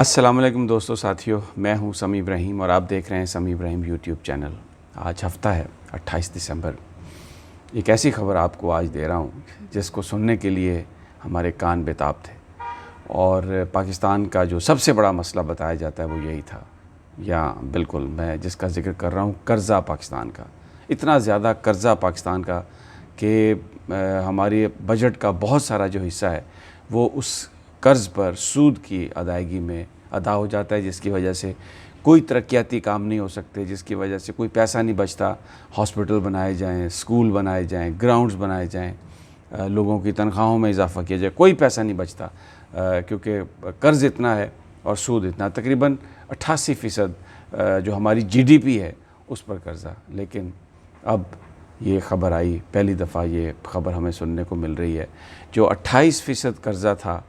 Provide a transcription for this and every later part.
السلام علیکم دوستو ساتھیو، میں ہوں سمی ابراہیم اور آپ دیکھ رہے ہیں سمی ابراہیم یوٹیوب چینل۔ آج ہفتہ ہے 28 دسمبر۔ ایک ایسی خبر آپ کو آج دے رہا ہوں جس کو سننے کے لیے ہمارے کان بےتاب تھے، اور پاکستان کا جو سب سے بڑا مسئلہ بتایا جاتا ہے وہ یہی تھا، یا بالکل میں جس کا ذکر کر رہا ہوں قرضہ پاکستان کا۔ اتنا زیادہ قرضہ پاکستان کا کہ ہمارے بجٹ کا بہت سارا جو حصہ ہے وہ اس قرض پر سود کی ادائیگی میں ادا ہو جاتا ہے، جس کی وجہ سے کوئی ترقیاتی کام نہیں ہو سکتے، جس کی وجہ سے کوئی پیسہ نہیں بچتا۔ ہاسپٹل بنائے جائیں، اسکول بنائے جائیں، گراؤنڈز بنائے جائیں، لوگوں کی تنخواہوں میں اضافہ کیا جائے، کوئی پیسہ نہیں بچتا، کیونکہ قرض اتنا ہے اور سود اتنا، تقریباً 88% جو ہماری جی ڈی پی ہے اس پر قرضہ۔ لیکن اب یہ خبر آئی، پہلی دفعہ یہ خبر ہمیں سننے کو مل رہی ہے، جو 28% قرضہ تھا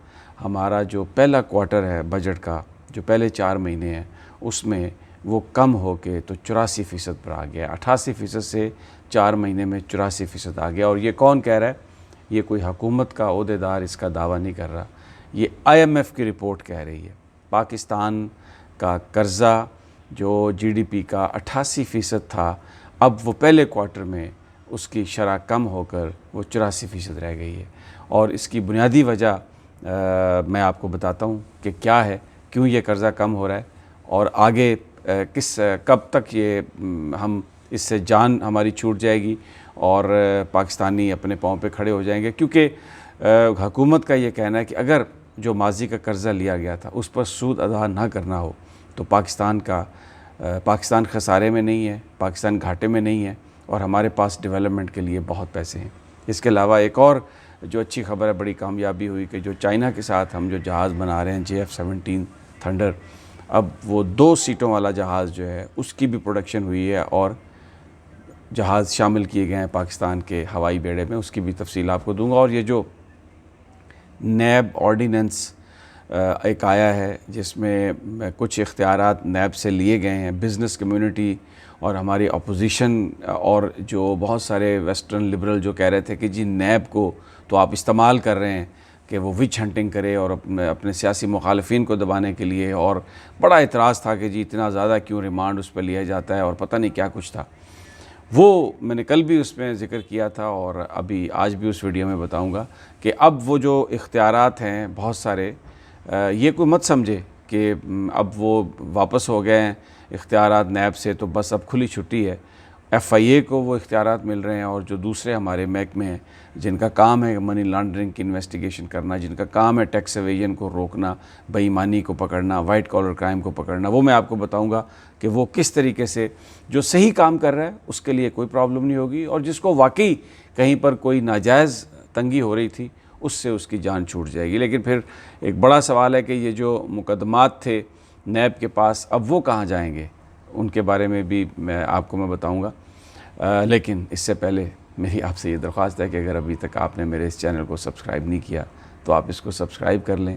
ہمارا، جو پہلا کوارٹر ہے بجٹ کا، جو پہلے 4 مہینے ہیں اس میں وہ کم ہو کے تو 84% پر آ گیا۔ 88% سے 4 مہینے میں 84% آ گیا۔ اور یہ کون کہہ رہا ہے؟ یہ کوئی حکومت کا عہدیدار اس کا دعویٰ نہیں کر رہا، یہ IMF کی رپورٹ کہہ رہی ہے۔ پاکستان کا قرضہ جو جی ڈی پی کا 88% تھا، اب وہ پہلے کوارٹر میں اس کی شرح کم ہو کر وہ 84% رہ گئی ہے۔ اور اس کی بنیادی وجہ میں آپ کو بتاتا ہوں کہ کیا ہے، کیوں یہ قرضہ کم ہو رہا ہے، اور آگے کب تک یہ ہم اس سے جان ہماری چھوٹ جائے گی اور پاکستانی اپنے پاؤں پہ کھڑے ہو جائیں گے۔ کیونکہ حکومت کا یہ کہنا ہے کہ اگر جو ماضی کا قرضہ لیا گیا تھا اس پر سود ادا نہ کرنا ہو تو پاکستان خسارے میں نہیں ہے، پاکستان گھاٹے میں نہیں ہے، اور ہمارے پاس ڈیولپمنٹ کے لیے بہت پیسے ہیں۔ اس کے علاوہ ایک اور جو اچھی خبر ہے، بڑی کامیابی ہوئی کہ جو چائنا کے ساتھ ہم جو جہاز بنا رہے ہیں JF-17 تھنڈر، اب وہ 2 سیٹوں والا جہاز جو ہے اس کی بھی پروڈکشن ہوئی ہے، اور جہاز شامل کیے گئے ہیں پاکستان کے ہوائی بیڑے میں، اس کی بھی تفصیل آپ کو دوں گا۔ اور یہ جو نیب آرڈیننس ایک آیا ہے جس میں کچھ اختیارات نیب سے لیے گئے ہیں، بزنس کمیونٹی اور ہماری اپوزیشن اور جو بہت سارے ویسٹرن لبرل جو کہہ رہے تھے کہ جی نیب کو تو آپ استعمال کر رہے ہیں کہ وہ وچ ہنٹنگ کرے اور اپنے سیاسی مخالفین کو دبانے کے لیے، اور بڑا اعتراض تھا کہ جی اتنا زیادہ کیوں ریمانڈ اس پہ لیا جاتا ہے، اور پتہ نہیں کیا کچھ تھا۔ وہ میں نے کل بھی اس میں ذکر کیا تھا اور ابھی آج بھی اس ویڈیو میں بتاؤں گا کہ اب وہ جو اختیارات ہیں بہت سارے، یہ کوئی مت سمجھے کہ اب وہ واپس ہو گئے ہیں اختیارات نیب سے تو بس اب کھلی چھٹی ہے۔ FIA کو وہ اختیارات مل رہے ہیں، اور جو دوسرے ہمارے محکمے ہیں جن کا کام ہے منی لانڈرنگ کی انویسٹیگیشن کرنا، جن کا کام ہے ٹیکس ایویژن کو روکنا، بے ایمانی کو پکڑنا، وائٹ کالر کرائم کو پکڑنا، وہ میں آپ کو بتاؤں گا کہ وہ کس طریقے سے جو صحیح کام کر رہا ہے اس کے لیے کوئی پرابلم نہیں ہوگی، اور جس کو واقعی کہیں پر کوئی ناجائز تنگی ہو رہی تھی اس سے اس کی جان چھوٹ جائے گی۔ لیکن پھر ایک بڑا سوال ہے کہ یہ جو مقدمات تھے نیب کے پاس اب وہ کہاں جائیں گے، ان کے بارے میں بھی آپ کو میں بتاؤں گا۔ لیکن اس سے پہلے میری آپ سے یہ درخواست ہے کہ اگر ابھی تک آپ نے میرے اس چینل کو سبسکرائب نہیں کیا تو آپ اس کو سبسکرائب کر لیں،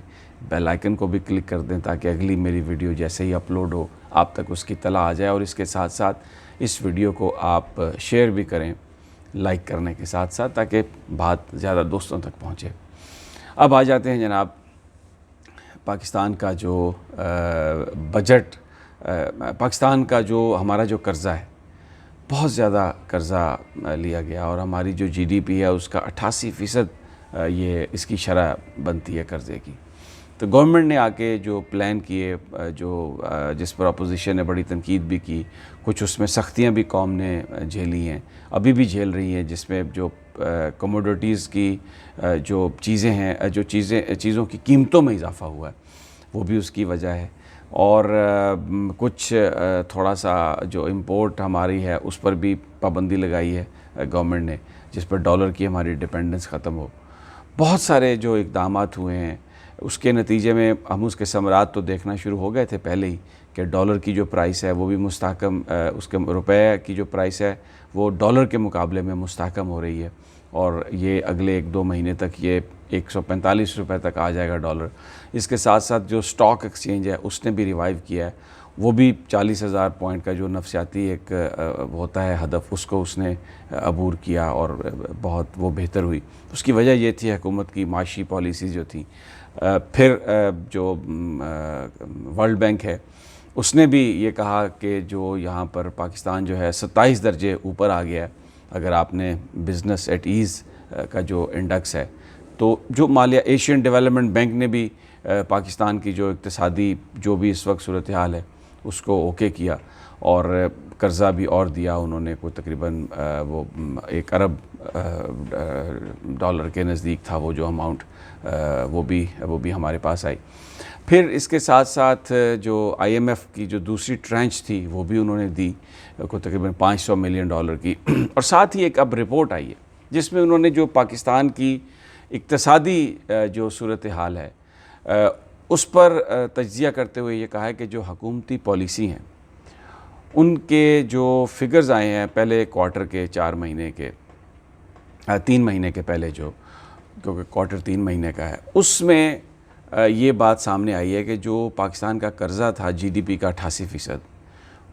بیل آئیکن کو بھی کلک کر دیں تاکہ اگلی میری ویڈیو جیسے ہی اپلوڈ ہو آپ تک اس کی اطلاع آ جائے، اور اس کے ساتھ ساتھ اس ویڈیو کو آپ شیئر بھی کریں لائک کرنے کے ساتھ ساتھ، تاکہ بات زیادہ دوستوں تک پہنچے۔ اب آ جاتے ہیں جناب پاکستان کا جو بجٹ، پاکستان کا جو ہمارا جو قرضہ ہے، بہت زیادہ قرضہ لیا گیا، اور ہماری جو جی ڈی پی ہے اس کا 88% یہ اس کی شرح بنتی ہے قرضے کی۔ تو گورنمنٹ نے آ کے جو پلان کیے، جس پر اپوزیشن نے بڑی تنقید بھی کی، کچھ اس میں سختیاں بھی قوم نے جھیلی ہیں، ابھی بھی جھیل رہی ہیں، جس میں جو کموڈیٹیز کی جو چیزیں ہیں، جو چیزوں کی قیمتوں میں اضافہ ہوا ہے وہ بھی اس کی وجہ ہے، اور کچھ تھوڑا سا جو امپورٹ ہماری ہے اس پر بھی پابندی لگائی ہے گورنمنٹ نے، جس پر ڈالر کی ہماری ڈیپینڈنس ختم ہو۔ بہت سارے جو اقدامات ہوئے ہیں اس کے نتیجے میں ہم اس کے ثمرات تو دیکھنا شروع ہو گئے تھے پہلے ہی، کہ ڈالر کی جو پرائس ہے وہ بھی مستحکم، اس کے روپے کی جو پرائس ہے وہ ڈالر کے مقابلے میں مستحکم ہو رہی ہے، اور یہ اگلے 1-2 مہینے تک یہ 145 روپے تک آ جائے گا ڈالر۔ اس کے ساتھ ساتھ جو سٹاک ایکسچینج ہے اس نے بھی ریوائیو کیا ہے، وہ بھی 40,000 پوائنٹ کا جو نفسیاتی ایک ہوتا ہے ہدف، اس کو اس نے عبور کیا، اور بہت وہ بہتر ہوئی۔ اس کی وجہ یہ تھی حکومت کی معاشی پالیسیز جو تھیں، پھر جو ورلڈ بینک ہے اس نے بھی یہ کہا کہ جو یہاں پر پاکستان جو ہے 27 درجے اوپر آ گیا ہے. اگر آپ نے بزنس ایٹ ایز کا جو انڈیکس ہے تو جو مالیہ ایشین ڈیولپمنٹ بینک نے بھی پاکستان کی جو اقتصادی جو بھی اس وقت صورتحال ہے اس کو اوکے کیا اور قرضہ بھی اور دیا انہوں نے. کوئی تقریباً وہ 1 ارب ڈالر کے نزدیک تھا وہ جو اماؤنٹ وہ بھی ہمارے پاس آئی. پھر اس کے ساتھ ساتھ جو آئی ایم ایف کی جو دوسری ٹرینچ تھی وہ بھی انہوں نے دی کو تقریباً $500 ملین کی. اور ساتھ ہی ایک اب رپورٹ آئی ہے جس میں انہوں نے جو پاکستان کی اقتصادی جو صورتحال ہے اس پر تجزیہ کرتے ہوئے یہ کہا ہے کہ جو حکومتی پالیسی ہیں ان کے جو فگرز آئے ہیں پہلے کوارٹر کے 4 مہینے کے 3 مہینے کے پہلے جو کیونکہ کوارٹر 3 مہینے کا ہے اس میں یہ بات سامنے آئی ہے کہ جو پاکستان کا قرضہ تھا جی ڈی پی کا 88%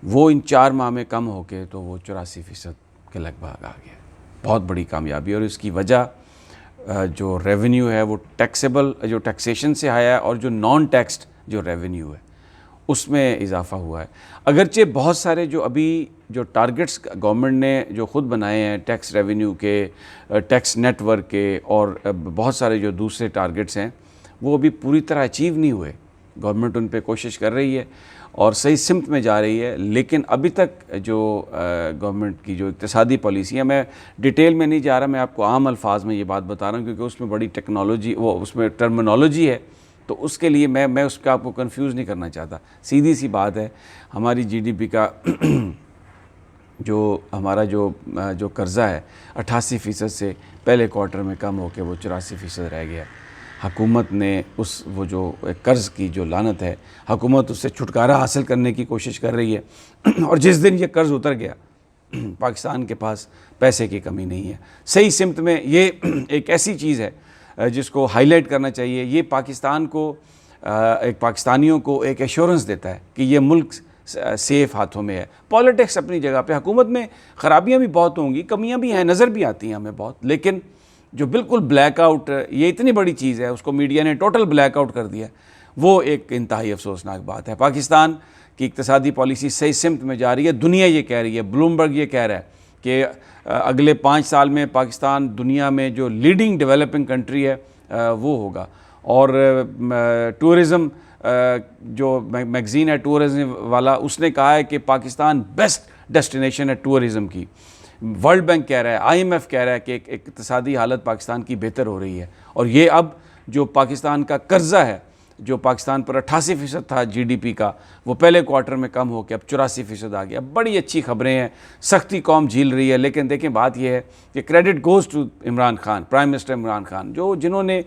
وہ ان 4 ماہ میں کم ہو کے تو وہ 84% کے لگ بھگ آ گیا. بہت بڑی کامیابی. اور اس کی وجہ جو ریونیو ہے وہ ٹیکسیبل جو ٹیکسیشن سے آیا ہے اور جو نان ٹیکسڈ جو ریونیو ہے اس میں اضافہ ہوا ہے. اگرچہ بہت سارے جو ابھی جو ٹارگٹس گورنمنٹ نے جو خود بنائے ہیں ٹیکس ریونیو کے ٹیکس نیٹ ورک کے اور بہت سارے جو دوسرے ٹارگٹس ہیں وہ ابھی پوری طرح اچیو نہیں ہوئے. گورنمنٹ ان پہ کوشش کر رہی ہے اور صحیح سمت میں جا رہی ہے لیکن ابھی تک جو گورنمنٹ کی جو اقتصادی پالیسی ہے میں ڈیٹیل میں نہیں جا رہا, میں آپ کو عام الفاظ میں یہ بات بتا رہا ہوں کیونکہ اس میں بڑی ٹیکنالوجی اس میں ٹرمنالوجی ہے تو اس کے لیے میں اس کا آپ کو کنفیوز نہیں کرنا چاہتا. سیدھی سی بات ہے ہماری جی ڈی پی کا جو ہمارا جو قرضہ ہے 88% سے پہلے کوارٹر میں کم ہو کے وہ 84% رہ گیا. حکومت نے وہ جو قرض کی جو لعنت ہے حکومت اس سے چھٹکارا حاصل کرنے کی کوشش کر رہی ہے اور جس دن یہ قرض اتر گیا پاکستان کے پاس پیسے کی کمی نہیں ہے. صحیح سمت میں یہ ایک ایسی چیز ہے جس کو ہائی لائٹ کرنا چاہیے. یہ پاکستان کو ایک پاکستانیوں کو ایک ایشورنس دیتا ہے کہ یہ ملک سیف ہاتھوں میں ہے. پالیٹکس اپنی جگہ پہ حکومت میں خرابیاں بھی بہت ہوں گی, کمیاں بھی ہیں, نظر بھی آتی ہیں ہمیں بہت, لیکن جو بالکل بلیک آؤٹ یہ اتنی بڑی چیز ہے اس کو میڈیا نے ٹوٹل بلیک آؤٹ کر دیا وہ ایک انتہائی افسوسناک بات ہے. پاکستان کی اقتصادی پالیسی صحیح سمت میں جا رہی ہے. دنیا یہ کہہ رہی ہے, بلومبرگ یہ کہہ رہا ہے کہ اگلے 5 سال میں پاکستان دنیا میں جو لیڈنگ ڈیولپنگ کنٹری ہے وہ ہوگا. اور ٹورزم جو میگزین ہے ٹورزم والا اس نے کہا ہے کہ پاکستان بیسٹ ڈیسٹینیشن ہے ٹورزم کی. ورلڈ بینک کہہ رہا ہے, آئی ایم ایف کہہ رہا ہے کہ ایک اقتصادی حالت پاکستان کی بہتر ہو رہی ہے. اور یہ اب جو پاکستان کا قرضہ ہے جو پاکستان پر 88% تھا جی ڈی پی کا وہ پہلے کوارٹر میں کم ہو کے اب 84% آ گیا. بڑی اچھی خبریں ہیں, سختی قوم جھیل رہی ہے. لیکن دیکھیں بات یہ ہے کہ credit goes to Imran Khan, prime minister Imran Khan جنہوں نے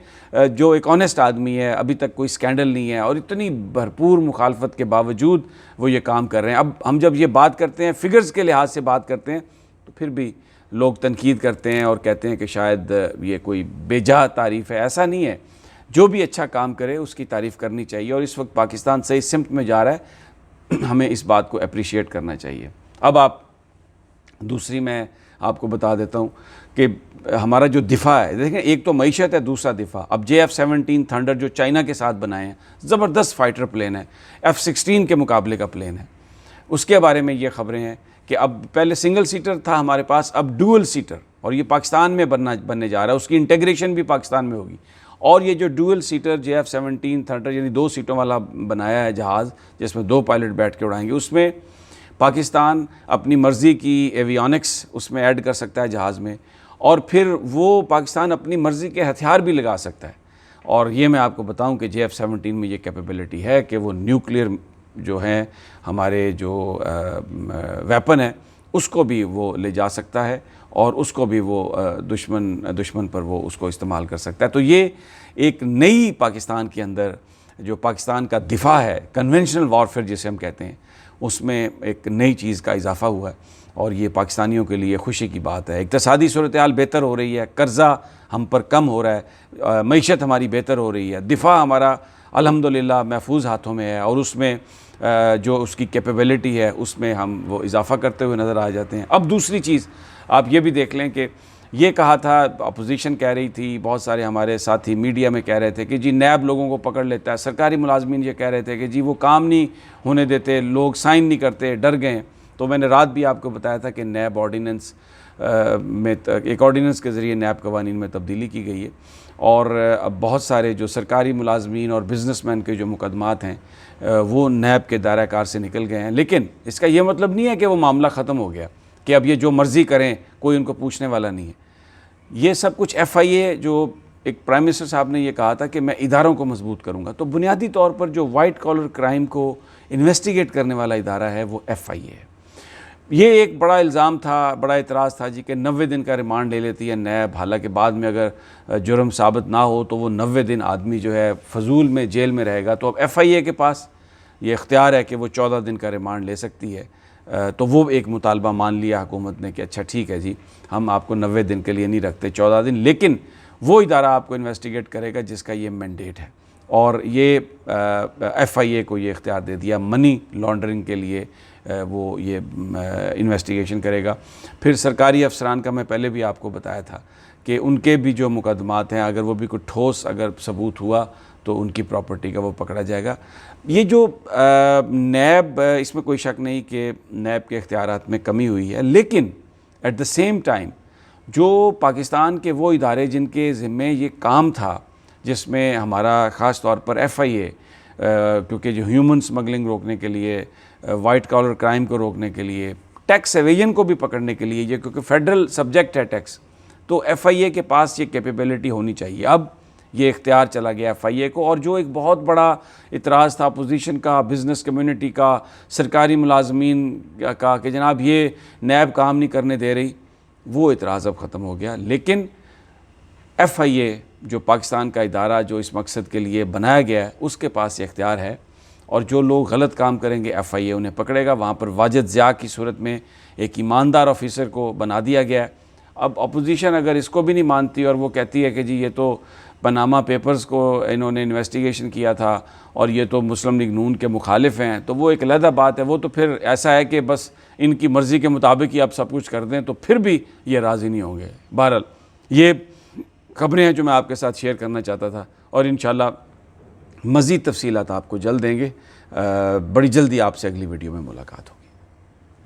جو ایک آنیسٹ آدمی ہے, ابھی تک کوئی سکینڈل نہیں ہے اور اتنی بھرپور مخالفت کے باوجود وہ یہ کام کر رہے ہیں. اب ہم جب یہ بات کرتے ہیں فگرز کے لحاظ سے بات کرتے ہیں تو پھر بھی لوگ تنقید کرتے ہیں اور کہتے ہیں کہ شاید یہ کوئی بے جا تعریف ہے. ایسا نہیں ہے, جو بھی اچھا کام کرے اس کی تعریف کرنی چاہیے اور اس وقت پاکستان صحیح سمت میں جا رہا ہے, ہمیں اس بات کو اپریشیٹ کرنا چاہیے. اب دوسری میں آپ کو بتا دیتا ہوں کہ ہمارا جو دفاع ہے, دیکھیں ایک تو معیشت ہے, دوسرا دفاع. اب JF-17 تھنڈر جو چائنا کے ساتھ بنائے ہیں زبردست فائٹر پلین ہے, F-16 کے مقابلے کا پلین ہے. اس کے بارے میں یہ خبریں ہیں کہ اب پہلے سنگل سیٹر تھا ہمارے پاس, اب ڈوئل سیٹر, اور یہ پاکستان میں بننے جا رہا ہے. اس کی انٹیگریشن بھی پاکستان میں ہوگی. اور یہ جو ڈوئل سیٹر JF-17 تھنڈر یعنی 2 سیٹوں والا بنایا ہے جہاز جس میں 2 پائلٹ بیٹھ کے اڑائیں گے, اس میں پاکستان اپنی مرضی کی ایویونکس اس میں ایڈ کر سکتا ہے جہاز میں, اور پھر وہ پاکستان اپنی مرضی کے ہتھیار بھی لگا سکتا ہے. اور یہ میں آپ کو بتاؤں کہ JF-17 میں یہ کیپیبلٹی ہے کہ وہ نیوکلیئر جو ہیں ہمارے جو ویپن ہے اس کو بھی وہ لے جا سکتا ہے اور اس کو بھی وہ دشمن پر وہ اس کو استعمال کر سکتا ہے. تو یہ ایک نئی پاکستان کے اندر جو پاکستان کا دفاع ہے, کنونشنل وارفیئر جسے ہم کہتے ہیں, اس میں ایک نئی چیز کا اضافہ ہوا ہے اور یہ پاکستانیوں کے لیے خوشی کی بات ہے. اقتصادی صورتحال بہتر ہو رہی ہے, قرضہ ہم پر کم ہو رہا ہے, معیشت ہماری بہتر ہو رہی ہے, دفاع ہمارا الحمدللہ محفوظ ہاتھوں میں ہے اور اس میں جو اس کی کیپیبلٹی ہے اس میں ہم وہ اضافہ کرتے ہوئے نظر آ جاتے ہیں. اب دوسری چیز آپ یہ بھی دیکھ لیں کہ یہ کہا تھا، اپوزیشن کہہ رہی تھی، بہت سارے ہمارے ساتھی میڈیا میں کہہ رہے تھے کہ جی نیب لوگوں کو پکڑ لیتا ہے، سرکاری ملازمین یہ کہہ رہے تھے کہ جی وہ کام نہیں ہونے دیتے، لوگ سائن نہیں کرتے، ڈر گئے ہیں۔ تو میں نے رات بھی آپ کو بتایا تھا کہ نیب آرڈیننس میں ایک آرڈیننس کے ذریعے نیب قوانین میں تبدیلی کی گئی ہے، اور اب بہت سارے جو سرکاری ملازمین اور بزنس مین کے جو مقدمات ہیں وہ نیب کے دائرہ کار سے نکل گئے ہیں۔ لیکن اس کا یہ مطلب نہیں ہے کہ وہ معاملہ ختم ہو گیا، کہ اب یہ جو مرضی کریں کوئی ان کو پوچھنے والا نہیں ہے۔ یہ سب کچھ ایف آئی اے، جو ایک پرائم منسٹر صاحب نے یہ کہا تھا کہ میں اداروں کو مضبوط کروں گا، تو بنیادی طور پر جو وائٹ کالر کرائم کو انویسٹیگیٹ کرنے والا ادارہ ہے وہ ایف آئی اے ہے۔ یہ ایک بڑا الزام تھا، بڑا اعتراض تھا جی کہ 90 دن کا ریمانڈ لے لیتی ہے نیب، حالانکہ بعد میں اگر جرم ثابت نہ ہو تو وہ 90 دن آدمی جو ہے فضول میں جیل میں رہے گا۔ تو اب ایف آئی اے کے پاس یہ اختیار ہے کہ وہ 14 دن کا ریمانڈ لے سکتی ہے۔ تو وہ ایک مطالبہ مان لیا حکومت نے کہ اچھا ٹھیک ہے جی، ہم آپ کو 90 دن کے لیے نہیں رکھتے، 14 دن، لیکن وہ ادارہ آپ کو انویسٹیگیٹ کرے گا جس کا یہ مینڈیٹ ہے۔ اور یہ ایف آئی اے کو یہ اختیار دے دیا منی لانڈرنگ کے لیے، وہ یہ انویسٹیگیشن کرے گا۔ پھر سرکاری افسران کا میں پہلے بھی آپ کو بتایا تھا کہ ان کے بھی جو مقدمات ہیں، اگر وہ بھی کوئی ٹھوس اگر ثبوت ہوا تو ان کی پراپرٹی کا وہ پکڑا جائے گا۔ یہ جو نیب، اس میں کوئی شک نہیں کہ نیب کے اختیارات میں کمی ہوئی ہے، لیکن ایٹ دا سیم ٹائم جو پاکستان کے وہ ادارے جن کے ذمے یہ کام تھا، جس میں ہمارا خاص طور پر ایف آئی اے، کیونکہ جو ہیومن سمگلنگ روکنے کے لیے، وائٹ کالر کرائم کو روکنے کے لیے، ٹیکس ایویژن کو بھی پکڑنے کے لیے، یہ کیونکہ فیڈرل سبجیکٹ ہے ٹیکس، تو ایف آئی اے کے پاس یہ کیپیبلٹی ہونی چاہیے۔ اب یہ اختیار چلا گیا ایف آئی اے کو، اور جو ایک بہت بڑا اعتراض تھا اپوزیشن کا، بزنس کمیونٹی کا، سرکاری ملازمین کا کہ جناب یہ نیب کام نہیں کرنے دے رہی، وہ اعتراض اب ختم ہو گیا۔ لیکن ایف آئی اے جو پاکستان کا ادارہ جو اس مقصد کے لیے بنایا گیا ہے، اس کے پاس یہ اختیار ہے، اور جو لوگ غلط کام کریں گے ایف آئی اے انہیں پکڑے گا۔ وہاں پر واجد ضیاء کی صورت میں ایک ایماندار آفیسر کو بنا دیا گیا ہے۔ اب اپوزیشن اگر اس کو بھی نہیں مانتی اور وہ کہتی ہے کہ جی یہ تو پاناما پیپرز کو انہوں نے انویسٹیگیشن کیا تھا اور یہ تو مسلم لیگ نون کے مخالف ہیں، تو وہ ایک علیحدہ بات ہے۔ وہ تو پھر ایسا ہے کہ بس ان کی مرضی کے مطابق ہی آپ سب کچھ کر دیں، تو پھر بھی یہ راضی نہیں ہوں گے۔ بہرحال یہ خبریں ہیں جو میں آپ کے ساتھ شیئر کرنا چاہتا تھا، اور انشاءاللہ مزید تفصیلات آپ کو جلد دیں گے۔ بڑی جلدی آپ سے اگلی ویڈیو میں ملاقات ہوگی۔